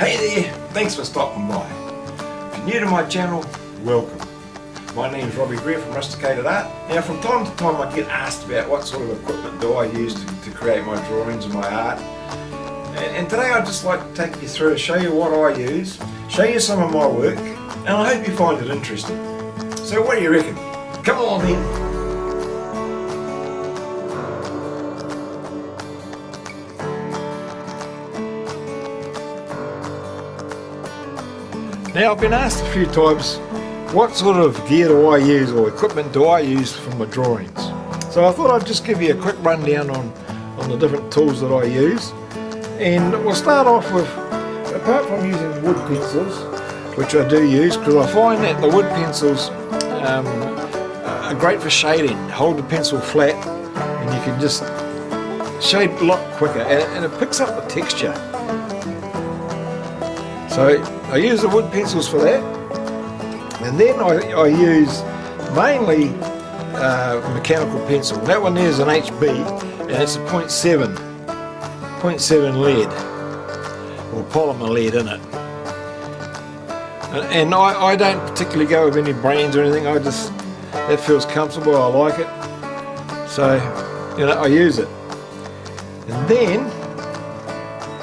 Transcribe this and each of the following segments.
Hey there, thanks for stopping by. If you're new to my channel, welcome. My name's Robbie Greer from Rusticated Art. Now from time to time I get asked about what sort of equipment do I use to create my drawings and my art. And today I'd just like to take you through to show you what I use, show you some of my work, and I hope you find it interesting. So what do you reckon? Come on then. Now I've been asked a few times what sort of gear do I use or equipment do I use for my drawings. So I thought I'd just give you a quick rundown on the different tools that I use. And we'll start off with, apart from using wood pencils, which I do use because I find that the wood pencils are great for shading. Hold the pencil flat and you can just shade a lot quicker and it picks up the texture. So I use the wood pencils for that, and then I use mainly mechanical pencil. That one there is an HB and it's a 0.7 lead or polymer lead in it. And I don't particularly go with any brands or anything. That feels comfortable. I like it, so I use it. And then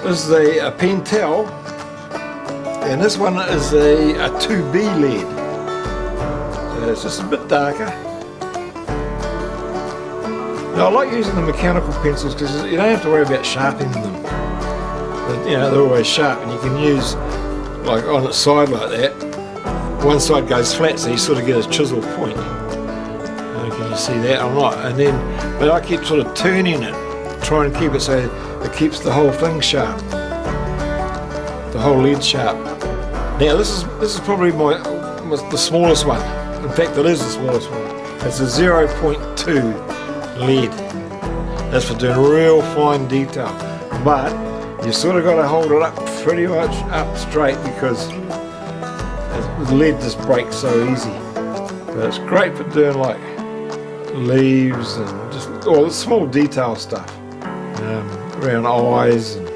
this is a Pentel. And this one is a 2B lead, so it's just a bit darker. Now I like using the mechanical pencils because you don't have to worry about sharpening them. They're always sharp, and you can use, like on its side like that, one side goes flat so you sort of get a chisel point. Can you see that or not? But I keep sort of turning it, try and keep it so it keeps the whole thing sharp. The whole lead sharp. Now this is probably the smallest one. In fact, it is the smallest one. It's a 0.2 lead. That's for doing real fine detail. But you sort of got to hold it up pretty much up straight because the lead just breaks so easy. But it's great for doing like leaves and just all the small detail stuff around eyes. And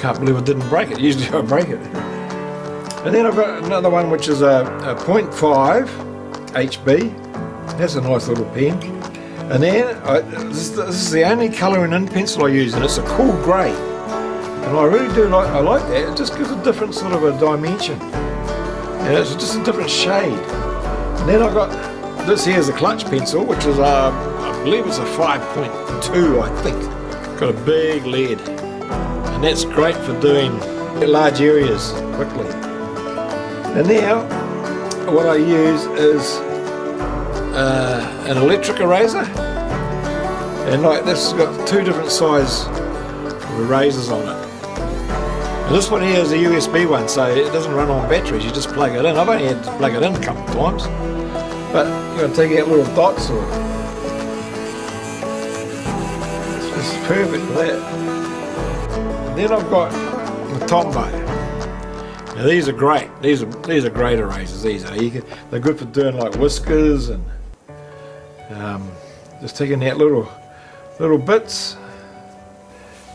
can't believe I didn't break it. Usually I break it. And then I've got another one which is a 0.5 HB. That's a nice little pen. And then this is the only colouring in pencil I use, and it's a cool grey. And I really do like that. It just gives a different sort of a dimension. And it's just a different shade. And then I've got this here is a clutch pencil, which is I believe it's a 5.2, I think. Got a big lead. And that's great for doing large areas quickly. And now what I use is an electric eraser, and like this has got two different size erasers on it. And this one here is a USB one, so it doesn't run on batteries, you just plug it in. I've only had to plug it in a couple of times, but you've got to take out little dots or it's perfect for that. Then I've got the Tombow. Now these are great. These are great erasers. These are. They're good for doing like whiskers and just taking out little bits.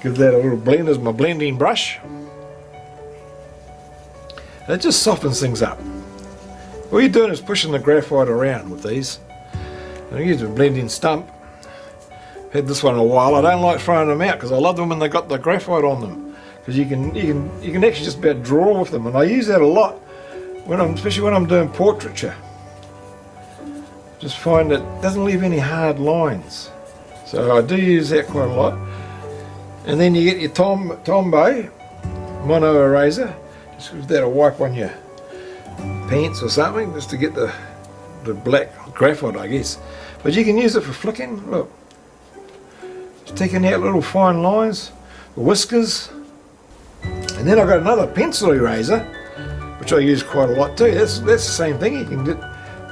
Give that a little blend as my blending brush. And it just softens things up. All you're doing is pushing the graphite around with these. And I use a blending stump. Had this one a while. I don't like throwing them out because I love them when they got the graphite on them, because you can actually just about draw with them, and I use that a lot especially when I'm doing portraiture. Just find it doesn't leave any hard lines, so I do use that quite a lot. And then you get your Tombow mono eraser. Just give that a wipe on your pants or something just to get the black graphite, I guess. But you can use it for flicking. Look. Just taking out little fine lines, the whiskers. And then I've got another pencil eraser, which I use quite a lot too. That's the same thing. You can get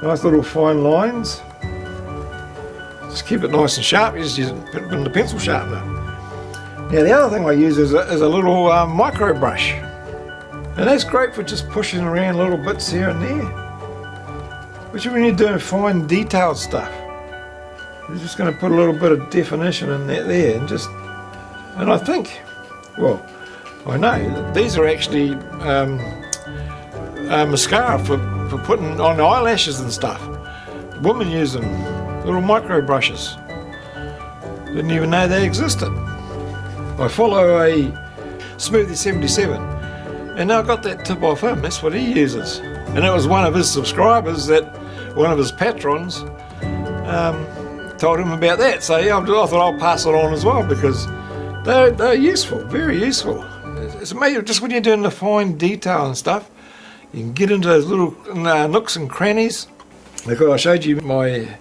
nice little fine lines. Just keep it nice and sharp. You just use it in the pencil sharpener. Now the other thing I use is a little micro brush. And that's great for just pushing around little bits here and there. Especially when you're doing fine detailed stuff. You're just going to put a little bit of definition in there and I think, well, I know, these are actually mascara for putting on eyelashes and stuff. Women use them, little micro brushes. Didn't even know they existed. I follow a Smoothie 77, and I got that tip off him. That's what he uses, and it was one of his subscribers that one of his patrons told him about that. So yeah, I thought I'll pass it on as well, because they're useful, very useful. It's amazing, just when you're doing the fine detail and stuff, you can get into those little nooks and crannies. Like I showed you my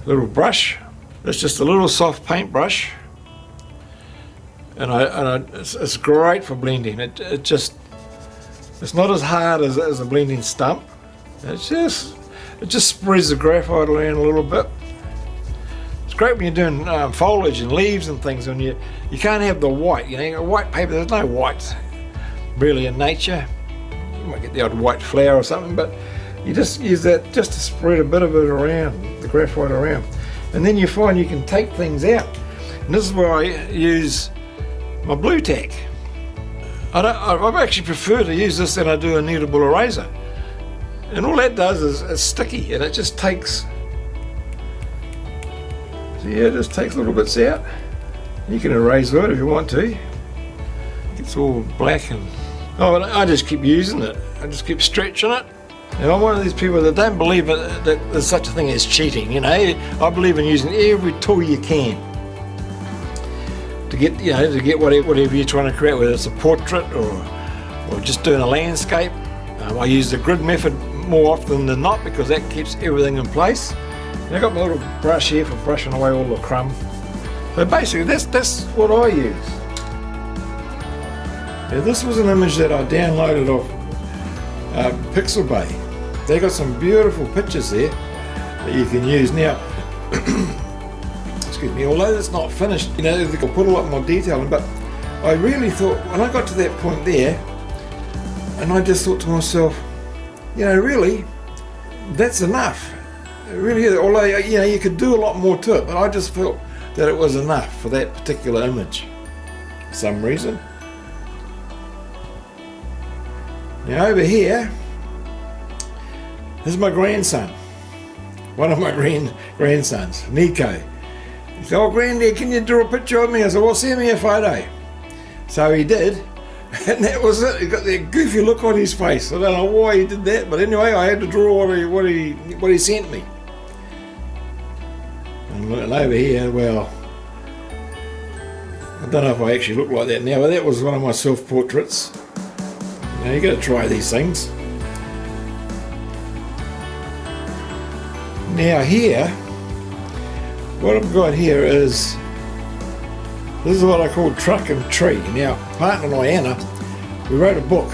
little brush. It's just a little soft paint brush, and it's great for blending. It's not as hard as a blending stump. It just spreads the graphite around a little bit. It's great when you're doing foliage and leaves and things, and you can't have the white. You know, white paper. There's no white really in nature. You might get the odd white flower or something, but you just use that just to spread a bit of it around, the graphite around, and then you find you can take things out. And this is where I use my blue tack. I actually prefer to use this than I do a kneadable eraser. And all that does is it's sticky, and it just takes. So yeah, it just takes little bits out. You can erase it if you want to. It's all black, and I just keep using it. I just keep stretching it. And I'm one of these people that don't believe that there's such a thing as cheating. You know, I believe in using every tool you can to get whatever you're trying to create, whether it's a portrait or just doing a landscape. I use the grid method more often than not, because that keeps everything in place. And I've got my little brush here for brushing away all the crumb. So basically that's what I use. Now, this was an image that I downloaded off Pixel Bay. They got some beautiful pictures there that you can use. Now, excuse me, although it's not finished, you know, they could put a lot more detail in, but I really thought, when I got to that point there, and I just thought to myself, you know, really, that's enough. It really is. Although, you know, you could do a lot more to it, but I just felt that it was enough for that particular image for some reason. Now over here, this is my grandson, one of my grandsons, Nico. He said, "Oh, Granddad, can you draw a picture of me?" I said, "Well, send me a photo." So he did, and that was it. He got that goofy look on his face. I don't know why he did that, but anyway, I had to draw what he sent me. And over here, well, I don't know if I actually look like that now, but that was one of my self-portraits. Now you got to try these things. Now here, what I've got here is, this is what I call Truck and Tree. Now, partner Diana, we wrote a book,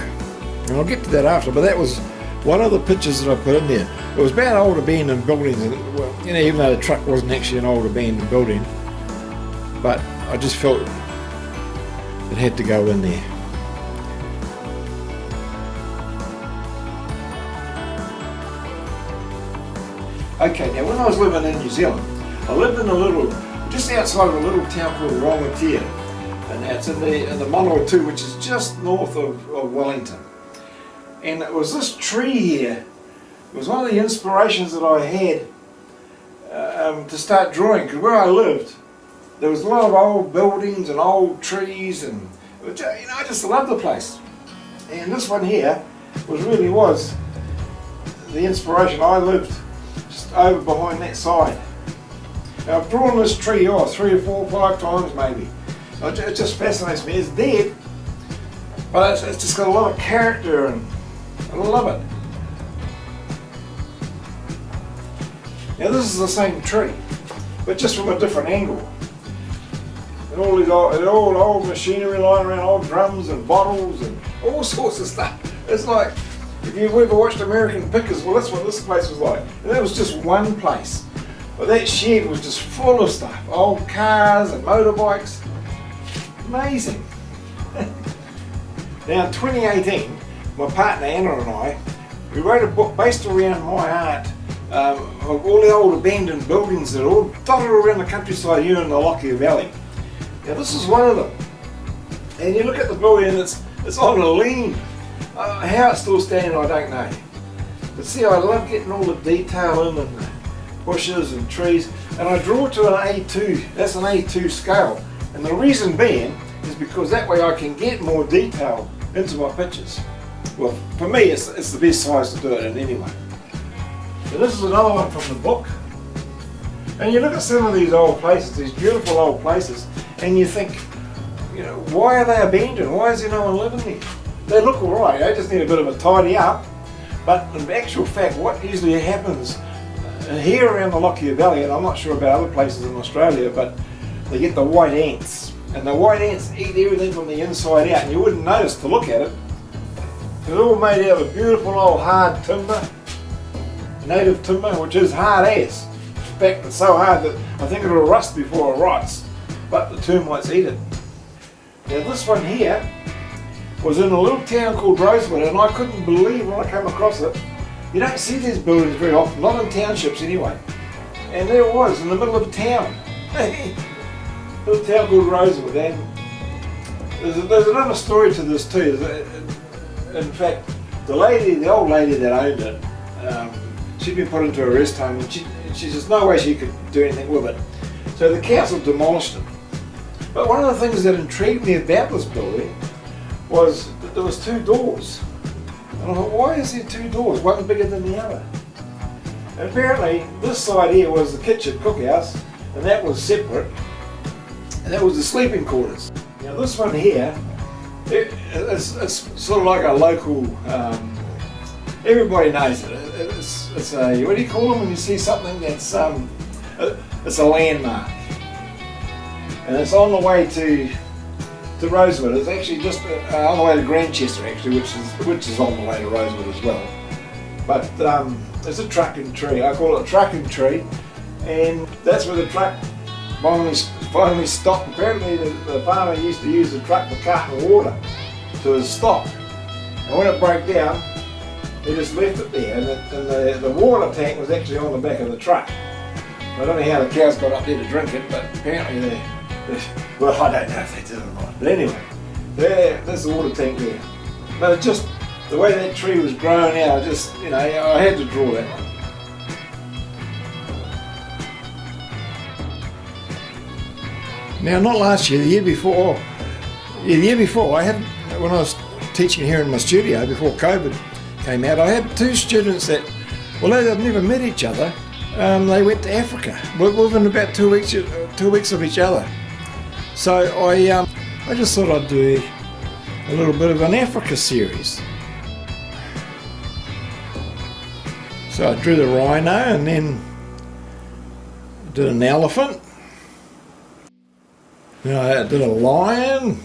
and I'll get to that after, but that was one of the pictures that I put in there. It was about old abandoned buildings, and well, you know, even though the truck wasn't actually an old abandoned building, but I just felt it had to go in there. Okay, now when I was living in New Zealand, I lived in just outside of a little town called Rangitia, and it's in the Manawatu, which is just north of Wellington. And it was this tree here, it was one of the inspirations that I had to start drawing, because where I lived, there was a lot of old buildings and old trees, and you know, I just loved the place. And this one here was the inspiration. I lived just over behind that side. Now, I've drawn this tree 3 or 4 or 5 times maybe. It just fascinates me. It's dead, but it's just got a lot of character, and I love it. Now this is the same tree, but just from a different angle. And all these old machinery lying around, old drums and bottles and all sorts of stuff. It's like, if you've ever watched American Pickers, well, that's what this place was like. And that was just one place. But that shed was just full of stuff. Old cars and motorbikes. Amazing. Now in 2018, my partner Anna and I, we wrote a book based around my art of all the old abandoned buildings that are all dotted around the countryside here in the Lockyer Valley. Now this is one of them. And you look at the building and it's on a lean. How it's still standing, I don't know. But see, I love getting all the detail in and the bushes and trees. And I draw to an A2, that's an A2 scale. And the reason being is because that way I can get more detail into my pictures. Well, for me, it's the best size to do it in anyway. So this is another one from the book. And you look at some of these old places, these beautiful old places, and you think, you know, why are they abandoned? Why is there no one living there? They look alright, they just need a bit of a tidy up. But in actual fact, what usually happens here around the Lockyer Valley, and I'm not sure about other places in Australia, but they get the white ants. And the white ants eat everything from the inside out, and you wouldn't notice to look at it. It's all made out of beautiful old hard timber, native timber, which is hard as. In fact, it's so hard that I think it'll rust before it rots, but the termites eat it. Now this one here was in a little town called Rosewood, and I couldn't believe when I came across it. You don't see these buildings very often, not in townships anyway. And there it was, in the middle of town. Little town called Rosewood. And there's another story to this too. In fact, the old lady that owned it, she'd been put into a rest home, and she says no way she could do anything with it. So the council demolished it. But one of the things that intrigued me about this building was that there was two doors. And I thought, why is there two doors, one bigger than the other? And apparently this side here was the kitchen cookhouse, and that was separate, and that was the sleeping quarters. Now this one here, it's sort of like a local, everybody knows it. It's a, what do you call them when you see something that's, it's a landmark. And it's on the way to Rosewood. It's actually just on the way to Grantchester actually, which is on the way to Rosewood as well. But it's a trucking tree. I call it a trucking tree, and that's where the truck finally stopped. Apparently the farmer used to use the truck for carting water to his stock, and when it broke down, he just left it there, and the water tank was actually on the back of the truck. I don't know how the cows got up there to drink it, but apparently well, I don't know if they did or not. But anyway, there's the water tank there. But it's just the way that tree was growing out, I had to draw that one. Now, not last year, the year before, I had, when I was teaching here in my studio before COVID came out, I had two students that, although they've never met each other, they went to Africa within about 2 weeks of each other. So I just thought I'd do a little bit of an Africa series. So I drew the rhino, and then did an elephant. Then I did a lion.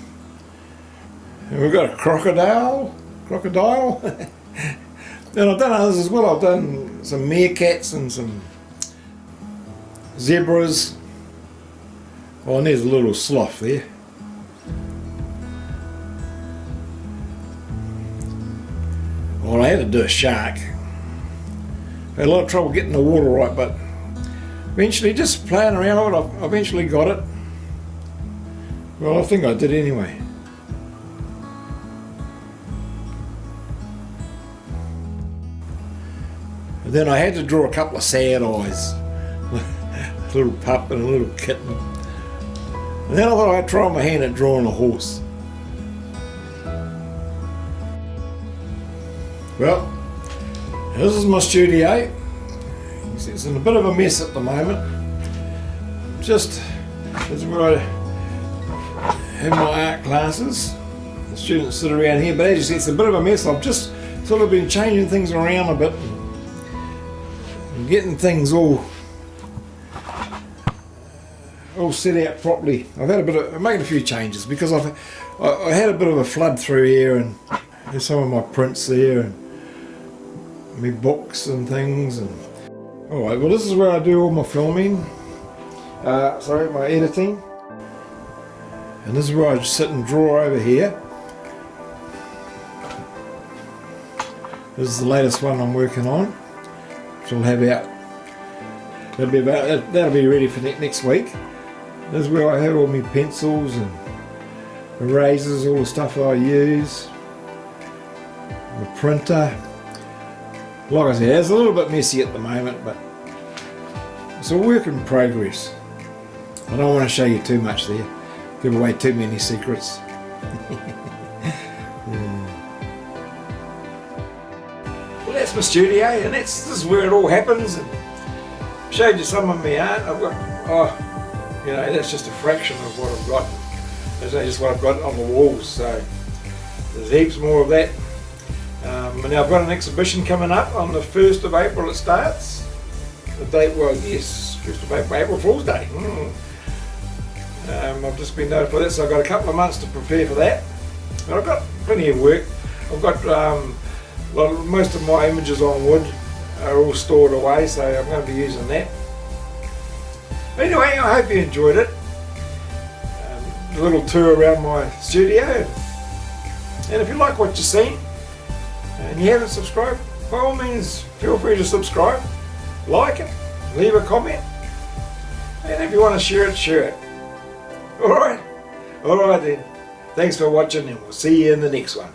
And we've got a crocodile. And I've done others as well. I've done some meerkats and some zebras. Oh, and there's a little sloth there. Well, I had to do a shark. I had a lot of trouble getting the water right, but eventually, just playing around with it, I eventually got it. Well, I think I did anyway. And then I had to draw a couple of sad eyes. A little pup and a little kitten. And then I thought I'd try my hand at drawing a horse. Well, this is my studio. You can see it's in a bit of a mess at the moment. This is where I have my art classes. The students sit around here, but as you see, it's a bit of a mess. I've just sort of been changing things around a bit and getting things all set out properly. I'm making a few changes because I had a bit of a flood through here, and there's some of my prints there and my books and things. And alright, well, this is where I do all my filming, my editing, and this is where I just sit and draw over here. This is the latest one I'm working on, which I'll have out. That'll be ready for next week. This is where I have all my pencils and erasers, all the stuff I use, the printer. Like I said, it's a little bit messy at the moment, but it's a work in progress. I don't want to show you too much there, give away too many secrets. Well, that's my studio, and this is where it all happens. And showed you some of my art. I've got, that's just a fraction of what I've got. That's just what I've got on the walls. So there's heaps more of that. And now I've got an exhibition coming up on the 1st of April. It starts. The date was, yes, 1st of April, April Fool's Day. I've just been notified for that, so I've got a couple of months to prepare for that. But I've got plenty of work. I've got most of my images on wood are all stored away, so I'm going to be using that. But anyway, I hope you enjoyed it. A little tour around my studio. And if you like what you've seen and you haven't subscribed, by all means feel free to subscribe, like it, leave a comment, and if you want to share it, share it. Alright then. Thanks for watching, and we'll see you in the next one.